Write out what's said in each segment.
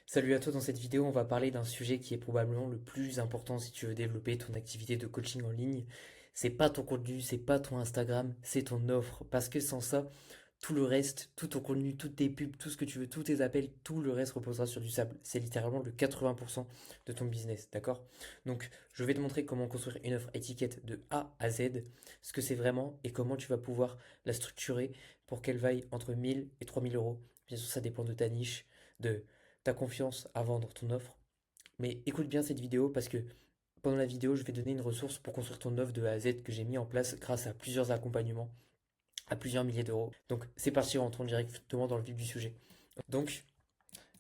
Salut à toi, dans cette vidéo, on va parler d'un sujet qui est probablement le plus important si tu veux développer ton activité de coaching en ligne. C'est pas ton contenu, c'est pas ton Instagram, c'est ton offre. Parce que sans ça, tout le reste, tout ton contenu, toutes tes pubs, tout ce que tu veux, tous tes appels, tout le reste reposera sur du sable. C'est littéralement le 80% de ton business, d'accord? Donc, je vais te montrer comment construire une offre étiquette de A à Z, ce que c'est vraiment et comment tu vas pouvoir la structurer pour qu'elle vaille entre 1000 et 3000 euros. Bien sûr, ça dépend de ta niche, de ta confiance à vendre ton offre. Mais écoute bien cette vidéo parce que pendant la vidéo, je vais donner une ressource pour construire ton offre de A à Z que j'ai mis en place grâce à plusieurs accompagnements à plusieurs milliers d'euros. Donc c'est parti, rentrons directement dans le vif du sujet. Donc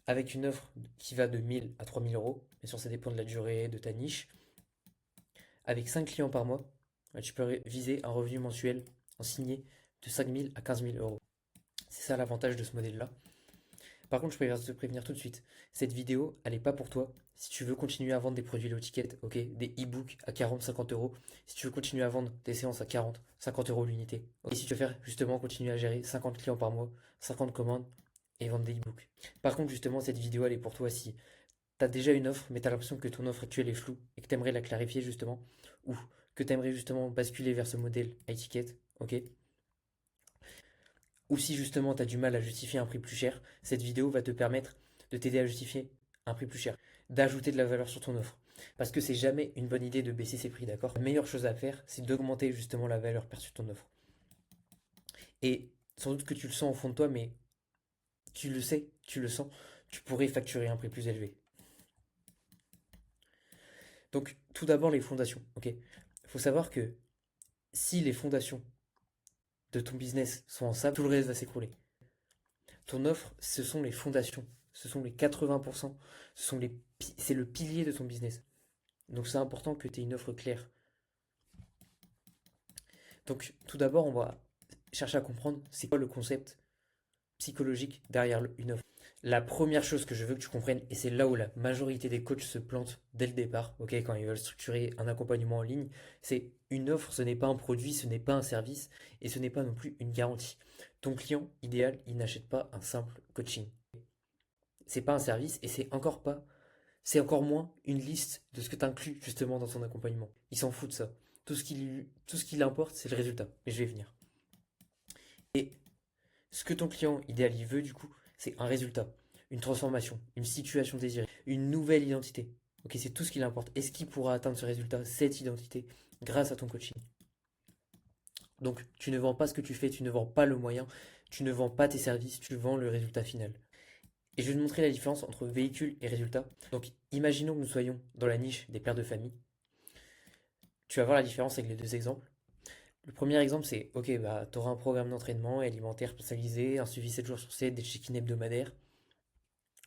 avec une offre qui va de 1000 à 3000 euros, bien sûr ça dépend de la durée, de ta niche, avec 5 clients par mois, tu peux viser un revenu mensuel en signé de 5000 à 15 000 euros. C'est ça l'avantage de ce modèle-là. Par contre, je préfère te prévenir tout de suite. Cette vidéo, elle n'est pas pour toi. Si tu veux continuer à vendre des produits low ticket, ok, des e-books à 40-50 euros, si tu veux continuer à vendre des séances à 40-50 euros l'unité, et si tu veux faire justement continuer à gérer 50 clients par mois, 50 commandes et vendre des e-books. Par contre, justement, cette vidéo, elle est pour toi si tu as déjà une offre, mais tu as l'impression que ton offre actuelle est floue et que tu aimerais la clarifier justement, ou que tu aimerais justement basculer vers ce modèle à étiquette, ok, ou si justement tu as du mal à justifier un prix plus cher, cette vidéo va te permettre de t'aider à justifier un prix plus cher, d'ajouter de la valeur sur ton offre. Parce que c'est jamais une bonne idée de baisser ses prix, d'accord? La meilleure chose à faire, c'est d'augmenter justement la valeur perçue de ton offre. Et sans doute que tu le sens au fond de toi, mais tu le sais, tu le sens, tu pourrais facturer un prix plus élevé. Donc tout d'abord les fondations, ok? Il faut savoir que si les fondations de ton business sont en sable, tout le reste va s'écrouler. Ton offre, ce sont les fondations, ce sont les 80%, c'est le pilier de ton business. Donc c'est important que tu aies une offre claire. Donc tout d'abord, on va chercher à comprendre c'est quoi le concept psychologique derrière une offre. La première chose que je veux que tu comprennes, et c'est là où la majorité des coachs se plantent dès le départ, ok, quand ils veulent structurer un accompagnement en ligne, c'est une offre, ce n'est pas un produit, ce n'est pas un service, et ce n'est pas non plus une garantie. Ton client idéal, il n'achète pas un simple coaching. C'est pas un service et c'est encore moins une liste de ce que tu inclus justement dans son accompagnement. Il s'en fout de ça. Tout ce qui l'importe, c'est le résultat. Mais je vais venir. Et ce que ton client idéal il veut du coup, c'est un résultat, une transformation, une situation désirée, une nouvelle identité. Ok, c'est tout ce qui l'importe. Est-ce qu'il pourra atteindre ce résultat, cette identité, grâce à ton coaching? Donc, tu ne vends pas ce que tu fais, tu ne vends pas le moyen, tu ne vends pas tes services, tu vends le résultat final. Et je vais te montrer la différence entre véhicule et résultat. Donc, imaginons que nous soyons dans la niche des pères de famille. Tu vas voir la différence avec les deux exemples. Le premier exemple, c'est ok, bah, tu auras un programme d'entraînement alimentaire personnalisé, un suivi 7 jours sur 7, des check-in hebdomadaires.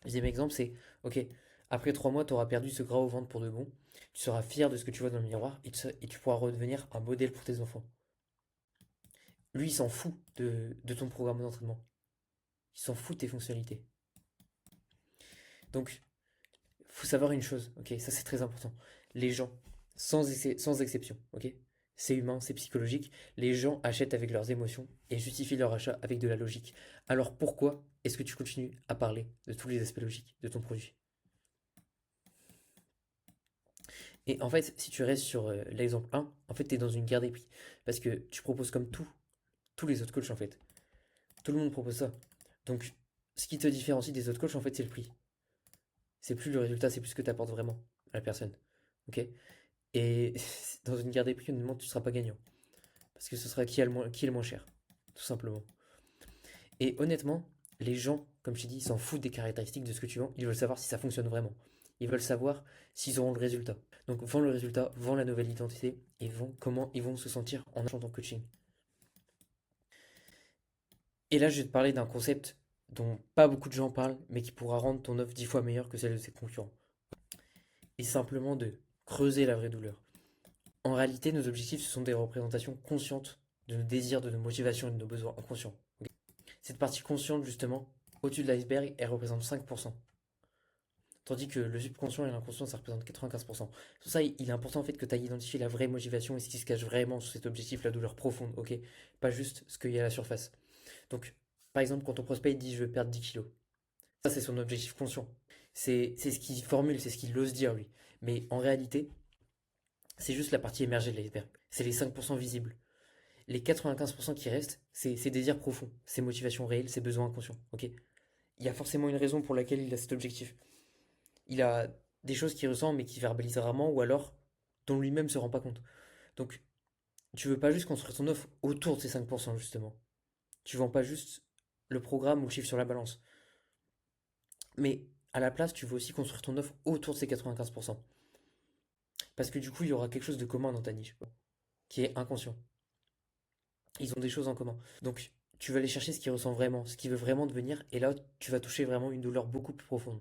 Le deuxième exemple, c'est ok, après 3 mois, tu auras perdu ce gras au ventre pour de bon. Tu seras fier de ce que tu vois dans le miroir et tu pourras redevenir un modèle pour tes enfants. Lui, il s'en fout de ton programme d'entraînement. Il s'en fout de tes fonctionnalités. Donc, faut savoir une chose, ok, ça c'est très important. Les gens, sans exception, ok, c'est humain, c'est psychologique, les gens achètent avec leurs émotions et justifient leur achat avec de la logique. Alors pourquoi est-ce que tu continues à parler de tous les aspects logiques de ton produit? Et en fait, si tu restes sur l'exemple 1, en fait, tu es dans une guerre des prix. Parce que tu proposes comme tous les autres coachs, en fait. Tout le monde propose ça. Donc, ce qui te différencie des autres coachs, en fait, c'est le prix. C'est plus le résultat, c'est plus ce que tu apportes vraiment à la personne. Ok? Et dans une guerre des prix, honnêtement, tu ne seras pas gagnant. Parce que ce sera qui est le moins cher, tout simplement. Et honnêtement, les gens, comme je t'ai dit, ils s'en foutent des caractéristiques de ce que tu vends. Ils veulent savoir si ça fonctionne vraiment. Ils veulent savoir s'ils auront le résultat. Donc, vends le résultat, vends la nouvelle identité et vends comment ils vont se sentir en achetant ton coaching. Et là, je vais te parler d'un concept dont pas beaucoup de gens parlent, mais qui pourra rendre ton offre 10 fois meilleure que celle de ses concurrents. Et simplement de creuser la vraie douleur. En réalité, nos objectifs, ce sont des représentations conscientes de nos désirs, de nos motivations et de nos besoins inconscients. Ok. Cette partie consciente, justement, au-dessus de l'iceberg, elle représente 5%. Tandis que le subconscient et l'inconscient, ça représente 95%. Pour ça, il est important en fait que tu ailles identifier la vraie motivation et ce qui se cache vraiment sous cet objectif, la douleur profonde, ok? Pas juste ce qu'il y a à la surface. Donc, par exemple, quand ton prospect dit je veux perdre 10 kilos, ça c'est son objectif conscient. C'est ce qu'il formule, c'est ce qu'il ose dire lui. Mais en réalité, c'est juste la partie émergée de l'iceberg. C'est les 5% visibles. Les 95% qui restent, c'est ses désirs profonds, ses motivations réelles, ses besoins inconscients. Ok? Il y a forcément une raison pour laquelle il a cet objectif. Il a des choses qu'il ressent mais qu'il verbalise rarement ou alors dont lui-même ne se rend pas compte. Donc, tu veux pas juste construire ton offre autour de ces 5% justement. Tu vends pas juste le programme ou le chiffre sur la balance. Mais à la place, tu veux aussi construire ton offre autour de ces 95%. Parce que du coup, il y aura quelque chose de commun dans ta niche, qui est inconscient. Ils ont des choses en commun. Donc, tu vas aller chercher ce qui ressent vraiment, ce qui veut vraiment devenir, et là, tu vas toucher vraiment une douleur beaucoup plus profonde.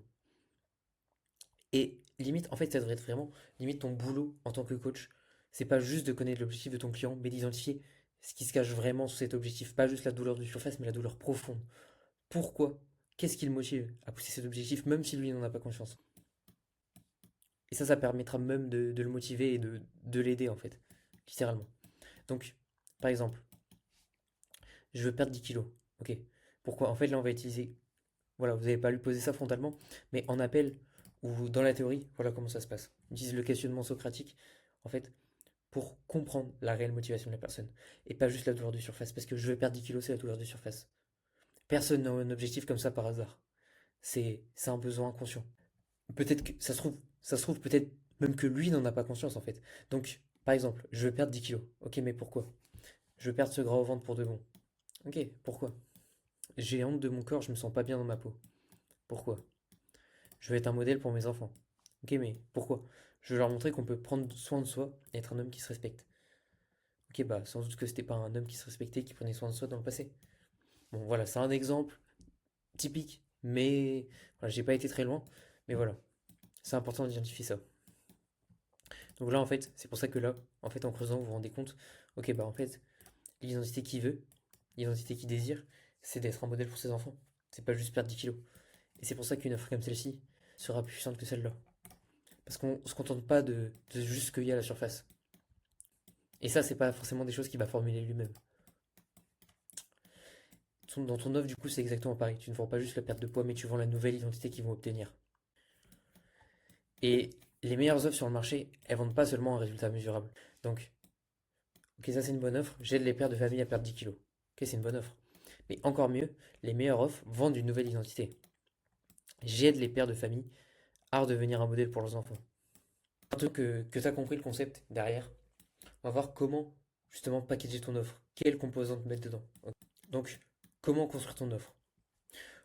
Et limite, en fait, ça devrait être vraiment, limite, ton boulot en tant que coach. C'est pas juste de connaître l'objectif de ton client, mais d'identifier ce qui se cache vraiment sous cet objectif. Pas juste la douleur de surface, mais la douleur profonde. Pourquoi? Qu'est-ce qui le motive à pousser cet objectif, même si lui n'en a pas conscience? Et ça permettra même de le motiver et de l'aider, en fait, littéralement. Donc, par exemple, je veux perdre 10 kilos. Ok. Pourquoi? En fait, là, on va utiliser. Voilà, vous n'avez pas lui poser ça frontalement, mais en appel ou dans la théorie, voilà comment ça se passe. Ils utilisent le questionnement socratique, en fait, pour comprendre la réelle motivation de la personne. Et pas juste la douleur de surface. Parce que je veux perdre 10 kilos, c'est la douleur de surface. Personne n'a un objectif comme ça par hasard. C'est un besoin inconscient. Peut-être que ça se trouve peut-être même que lui n'en a pas conscience en fait. Donc, par exemple, je veux perdre 10 kilos. Ok, mais pourquoi? Je veux perdre ce gras au ventre pour de bon. Ok, pourquoi? J'ai honte de mon corps, je me sens pas bien dans ma peau. Pourquoi? Je veux être un modèle pour mes enfants. Ok, mais pourquoi? Je veux leur montrer qu'on peut prendre soin de soi et être un homme qui se respecte. Ok, bah sans doute que c'était pas un homme qui se respectait, qui prenait soin de soi dans le passé. Bon, voilà, c'est un exemple typique, mais voilà, j'ai pas été très loin. Mais voilà, c'est important d'identifier ça. Donc là, en fait, c'est pour ça que là, en fait, en creusant, vous vous rendez compte, ok, bah en fait, l'identité qu'il veut, l'identité qu'il désire, c'est d'être un modèle pour ses enfants. C'est pas juste perdre 10 kilos. Et c'est pour ça qu'une offre comme celle-ci sera plus puissante que celle-là. Parce qu'on se contente pas de juste ce qu'il y a à la surface. Et ça, c'est pas forcément des choses qu'il va formuler lui-même. Dans ton offre, du coup, c'est exactement pareil. Tu ne vends pas juste la perte de poids, mais tu vends la nouvelle identité qu'ils vont obtenir. Et les meilleures offres sur le marché, elles vendent pas seulement un résultat mesurable. Donc, ok, ça c'est une bonne offre. J'aide les pères de famille à perdre 10 kilos. Ok, c'est une bonne offre. Mais encore mieux, les meilleures offres vendent une nouvelle identité. J'aide les pères de famille à redevenir un modèle pour leurs enfants. Maintenant que tu as compris le concept derrière, on va voir comment justement packager ton offre. Quelles composantes mettre dedans. Ok. Donc, comment construire ton offre?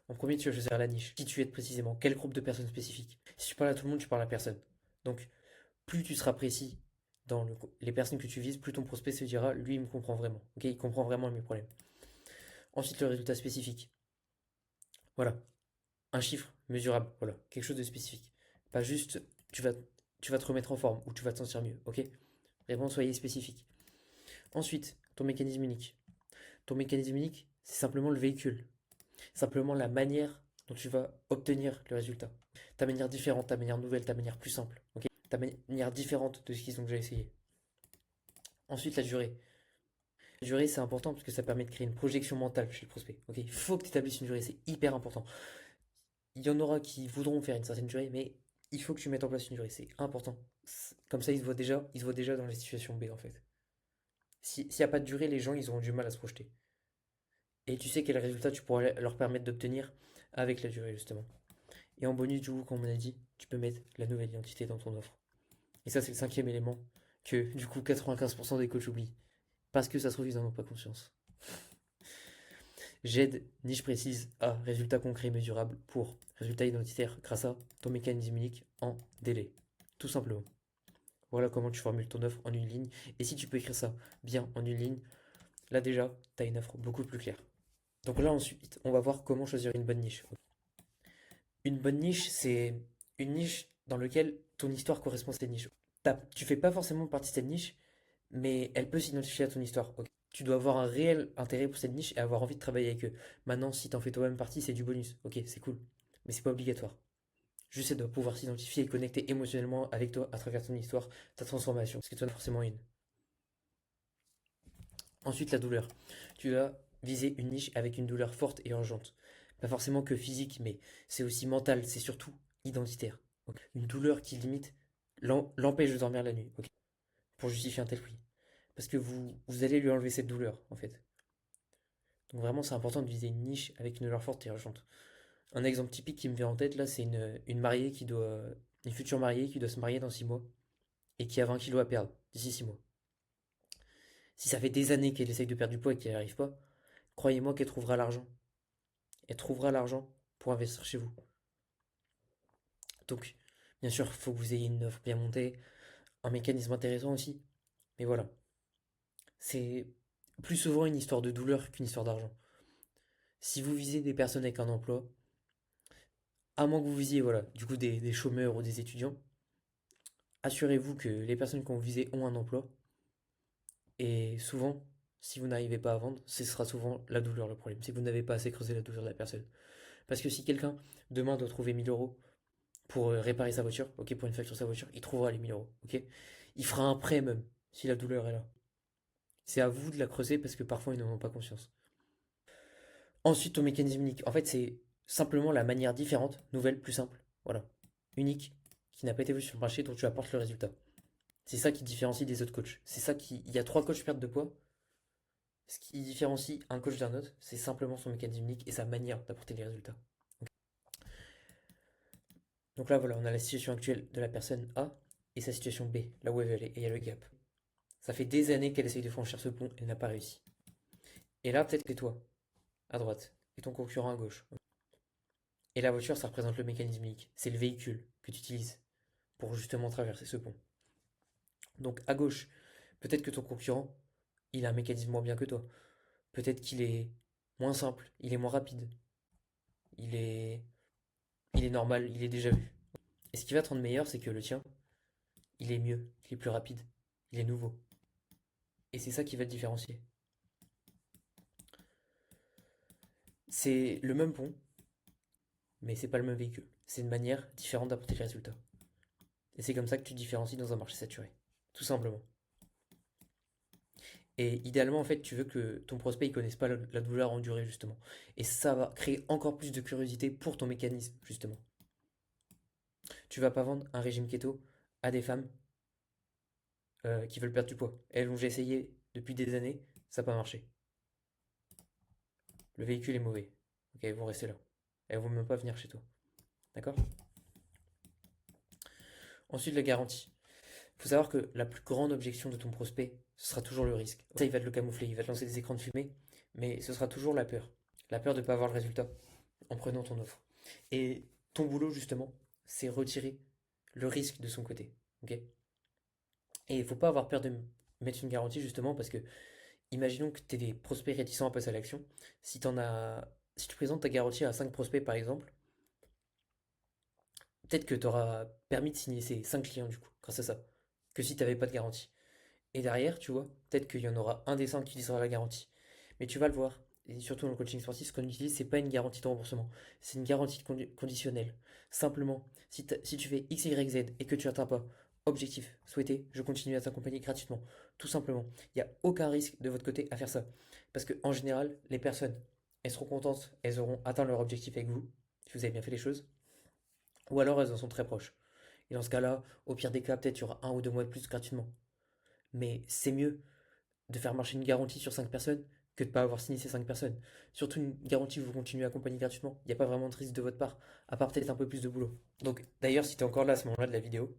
En premier, tu vas choisir la niche. Qui tu es précisément? Quel groupe de personnes spécifiques? Si tu parles à tout le monde, tu parles à personne. Donc, plus tu seras précis dans les personnes que tu vises, plus ton prospect se dira, lui, il me comprend vraiment. Ok, il comprend vraiment mes problèmes. Ensuite, le résultat spécifique. Voilà, un chiffre mesurable. Voilà, quelque chose de spécifique. Pas juste, tu vas, tu vas te remettre en forme ou tu vas te sentir mieux. Ok, vraiment, soyez spécifique. Ensuite, ton mécanisme unique. Ton mécanisme unique, c'est simplement le véhicule. Simplement la manière dont tu vas obtenir le résultat. Ta manière différente, ta manière nouvelle, ta manière plus simple. Ok, ta manière différente de ce qu'ils ont déjà essayé. Ensuite, la durée. La durée, c'est important parce que ça permet de créer une projection mentale chez le prospect. Ok, il faut que tu établisses une durée, c'est hyper important. Il y en aura qui voudront faire une certaine durée, mais il faut que tu mettes en place une durée, c'est important. Comme ça, ils se voient déjà dans les situations B en fait. S'il n'y a pas de durée, les gens, ils auront du mal à se projeter. Et tu sais quel résultat tu pourras leur permettre d'obtenir avec la durée, justement. Et en bonus, du coup, comme on a dit, tu peux mettre la nouvelle identité dans ton offre. Et ça, c'est le cinquième élément que, du coup, 95% des coachs oublient. Parce que ça se trouve, ils n'en ont pas conscience. J'aide, niche précise, à résultat concret mesurable pour résultat identitaire grâce à ton mécanisme unique en délai. Tout simplement. Voilà comment tu formules ton offre en une ligne. Et si tu peux écrire ça bien en une ligne, là déjà, tu as une offre beaucoup plus claire. Donc là ensuite, on va voir comment choisir une bonne niche. Une bonne niche, c'est une niche dans laquelle ton histoire correspond à cette niche. Tu fais pas forcément partie de cette niche, mais elle peut s'identifier à ton histoire. Ok. Tu dois avoir un réel intérêt pour cette niche et avoir envie de travailler avec eux. Maintenant, si t'en fais toi-même partie, c'est du bonus. Ok, c'est cool. Mais c'est pas obligatoire. Juste, elle doit pouvoir s'identifier et connecter émotionnellement avec toi à travers ton histoire, ta transformation. Parce que toi, forcément une. Ensuite, la douleur. Tu dois viser une niche avec une douleur forte et urgente. Pas forcément que physique, mais c'est aussi mental. C'est surtout identitaire. Ok. Une douleur qui limite l'empêche de dormir la nuit, ok, pour justifier un tel prix. Parce que vous allez lui enlever cette douleur, en fait. Donc vraiment, c'est important de viser une niche avec une douleur forte et urgente. Un exemple typique qui me vient en tête, là, c'est une mariée qui doit... Une future mariée qui doit se marier dans 6 mois et qui a 20 kilos à perdre d'ici 6 mois. Si ça fait des années qu'elle essaye de perdre du poids et qu'elle n'y arrive pas, croyez-moi qu'elle trouvera l'argent. Elle trouvera l'argent pour investir chez vous. Donc, bien sûr, il faut que vous ayez une offre bien montée, un mécanisme intéressant aussi. Mais voilà, c'est plus souvent une histoire de douleur qu'une histoire d'argent. Si vous visez des personnes avec un emploi, à moins que vous visiez voilà, du coup des chômeurs ou des étudiants, assurez-vous que les personnes qu'on visez ont un emploi. Et souvent, si vous n'arrivez pas à vendre, ce sera souvent la douleur le problème. C'est que vous n'avez pas assez creusé la douleur de la personne. Parce que si quelqu'un demain doit trouver 1000 euros pour réparer sa voiture, ok, pour une facture de sa voiture, il trouvera les 1000 euros, ok. Il fera un prêt même, si la douleur est là. C'est à vous de la creuser parce que parfois ils n'en ont pas conscience. Ensuite, ton mécanisme unique. En fait, c'est simplement la manière différente, nouvelle, plus simple, voilà, unique, qui n'a pas été vue sur le marché dont tu apportes le résultat. C'est ça qui différencie des autres coachs. C'est ça qui. Il y a 3 coachs perte de poids. Ce qui différencie un coach d'un autre, c'est simplement son mécanisme unique et sa manière d'apporter les résultats. Donc là, voilà, on a la situation actuelle de la personne A et sa situation B, là où elle veut aller, et il y a le gap. Ça fait des années qu'elle essaye de franchir ce pont, elle n'a pas réussi. Et là, peut-être que toi, à droite, et ton concurrent à gauche. Et la voiture, ça représente le mécanisme unique. C'est le véhicule que tu utilises pour justement traverser ce pont. Donc à gauche, peut-être que ton concurrent, il a un mécanisme moins bien que toi. Peut-être qu'il est moins simple, il est moins rapide, il est, il est normal, il est déjà vu. Et ce qui va te rendre meilleur, c'est que le tien, il est mieux, il est plus rapide, il est nouveau. Et c'est ça qui va te différencier. C'est le même pont, mais c'est pas le même véhicule. C'est une manière différente d'apporter les résultats. Et c'est comme ça que tu te différencies dans un marché saturé. Tout simplement. Et idéalement, en fait, tu veux que ton prospect ne connaisse pas la douleur en durée, justement. Et ça va créer encore plus de curiosité pour ton mécanisme, justement. Tu vas pas vendre un régime keto à des femmes qui veulent perdre du poids. Elles ont déjà essayé depuis des années, ça n'a pas marché. Le véhicule est mauvais. Ok, elles vont rester là. Elles vont même pas venir chez toi. D'accord? Ensuite, la garantie. Il faut savoir que la plus grande objection de ton prospect, ce sera toujours le risque. Ça, il va te le camoufler, il va te lancer des écrans de fumée, mais ce sera toujours la peur. La peur de ne pas avoir le résultat en prenant ton offre. Et ton boulot, justement, c'est retirer le risque de son côté. Ok. Et il ne faut pas avoir peur de mettre une garantie, justement, parce que imaginons que tu es des prospects réticents à passer à l'action. Si tu présentes ta garantie à 5 prospects, par exemple, peut-être que tu auras permis de signer ces 5 clients, du coup, grâce à ça, que si tu n'avais pas de garantie. Et derrière, tu vois, peut-être qu'il y en aura un des 5 qui utilisera la garantie. Mais tu vas le voir. Et surtout dans le coaching sportif, ce qu'on utilise, c'est pas une garantie de remboursement. C'est une garantie conditionnelle. Simplement, si tu fais X, Y, Z et que tu n'atteins pas objectif souhaité, je continue à t'accompagner gratuitement. Tout simplement. Il n'y a aucun risque de votre côté à faire ça. Parce qu'en général, les personnes, elles seront contentes, elles auront atteint leur objectif avec vous, si vous avez bien fait les choses. Ou alors elles en sont très proches. Et dans ce cas-là, au pire des cas, peut-être il y aura 1 ou 2 mois de plus gratuitement. Mais c'est mieux de faire marcher une garantie sur 5 personnes que de ne pas avoir signé ces 5 personnes. Surtout une garantie où vous continuez à accompagner gratuitement. Il n'y a pas vraiment de risque de votre part, à part peut-être un peu plus de boulot. Donc d'ailleurs, si tu es encore là à ce moment-là de la vidéo,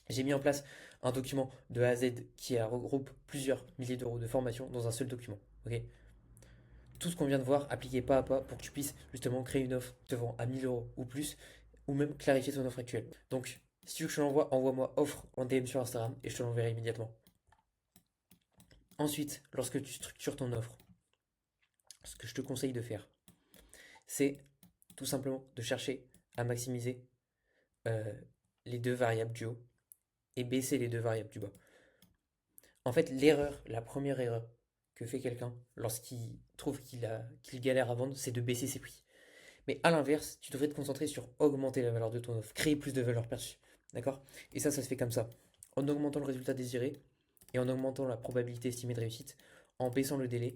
j'ai mis en place un document de A à Z qui regroupe plusieurs milliers d'euros de formation dans un seul document. Ok. Tout ce qu'on vient de voir, appliqué pas à pas pour que tu puisses justement créer une offre te vend à 1000 euros ou plus, ou même clarifier ton offre actuelle. Donc, si tu veux que je te l'envoie, envoie-moi offre en DM sur Instagram et je te l'enverrai immédiatement. Ensuite, lorsque tu structures ton offre, ce que je te conseille de faire, c'est tout simplement de chercher à maximiser euh, les 2 variables du haut et baisser les 2 variables du bas. En fait, la première erreur que fait quelqu'un lorsqu'il trouve qu'il galère à vendre, c'est de baisser ses prix. Mais à l'inverse, tu devrais te concentrer sur augmenter la valeur de ton offre, créer plus de valeur perçue. D'accord? Et ça se fait comme ça. En augmentant le résultat désiré et en augmentant la probabilité estimée de réussite, en baissant le délai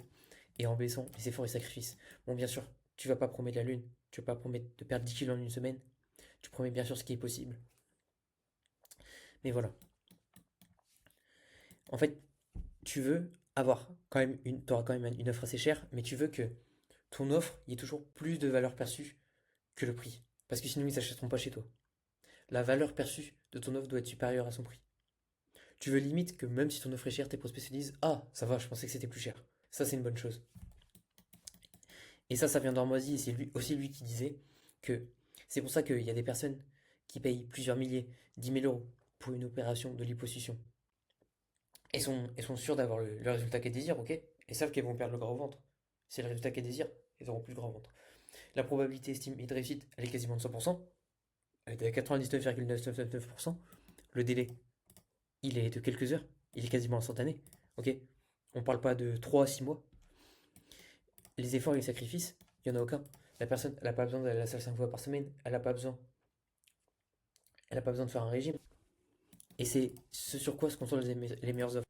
et en baissant les efforts et sacrifices. Bon, bien sûr, tu vas pas promettre la lune, tu vas pas promettre de perdre 10 kilos en une semaine, Tu promets bien sûr ce qui est possible. Mais voilà. En fait, tu veux avoir quand même t'auras quand même une offre assez chère, mais tu veux que ton offre, il y ait toujours plus de valeur perçue que le prix. Parce que sinon, ils s'achèteront pas chez toi. La valeur perçue de ton offre doit être supérieure à son prix. Tu veux limite que même si ton offre est chère, tes prospects se disent: Ah, ça va, je pensais que c'était plus cher. Ça, c'est une bonne chose. Et ça vient d'Ormoisy, et c'est aussi lui qui disait que c'est pour ça qu'il y a des personnes qui payent plusieurs milliers, 10 000 € pour une opération de liposuction. Elles sont sûres d'avoir le résultat qu'elles désirent, ok? Et savent qu'elles vont perdre le gras au ventre. C'est le résultat qu'elles désirent, elles auront plus de gras au ventre. La probabilité estimée de réussite, elle est quasiment de 100%. Elle est de 99,999%. Le délai, il est de quelques heures. Il est quasiment instantané. Ok? On parle pas de 3 à 6 mois. Les efforts et les sacrifices, il n'y en a aucun. La personne, elle n'a pas besoin d'aller à la salle 5 fois par semaine. Elle n'a pas besoin de faire un régime. Et c'est ce sur quoi se concentrent les meilleures offres.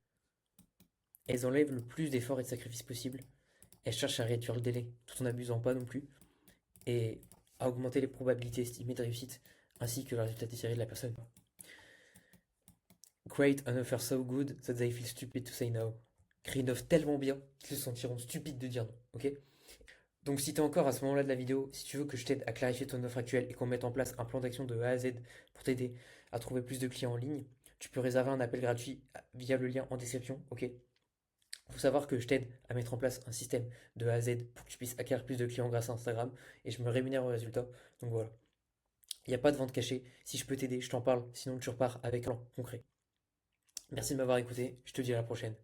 Elles enlèvent le plus d'efforts et de sacrifices possible. Elles cherchent à réduire le délai, tout en n'abusant pas non plus. Et à augmenter les probabilités estimées de réussite, ainsi que le résultat désiré de la personne. Create an offer so good that they feel stupid to say no. Crée une offre tellement bien qu'ils se sentiront stupides de dire non, ok? Donc si t'es encore à ce moment-là de la vidéo, si tu veux que je t'aide à clarifier ton offre actuelle et qu'on mette en place un plan d'action de A à Z pour t'aider à trouver plus de clients en ligne, tu peux réserver un appel gratuit via le lien en description, ok? Faut savoir que je t'aide à mettre en place un système de A à Z pour que tu puisses acquérir plus de clients grâce à Instagram et je me rémunère au résultat. Donc voilà. Il n'y a pas de vente cachée. Si je peux t'aider, je t'en parle. Sinon, tu repars avec un plan concret. Merci de m'avoir écouté. Je te dis à la prochaine.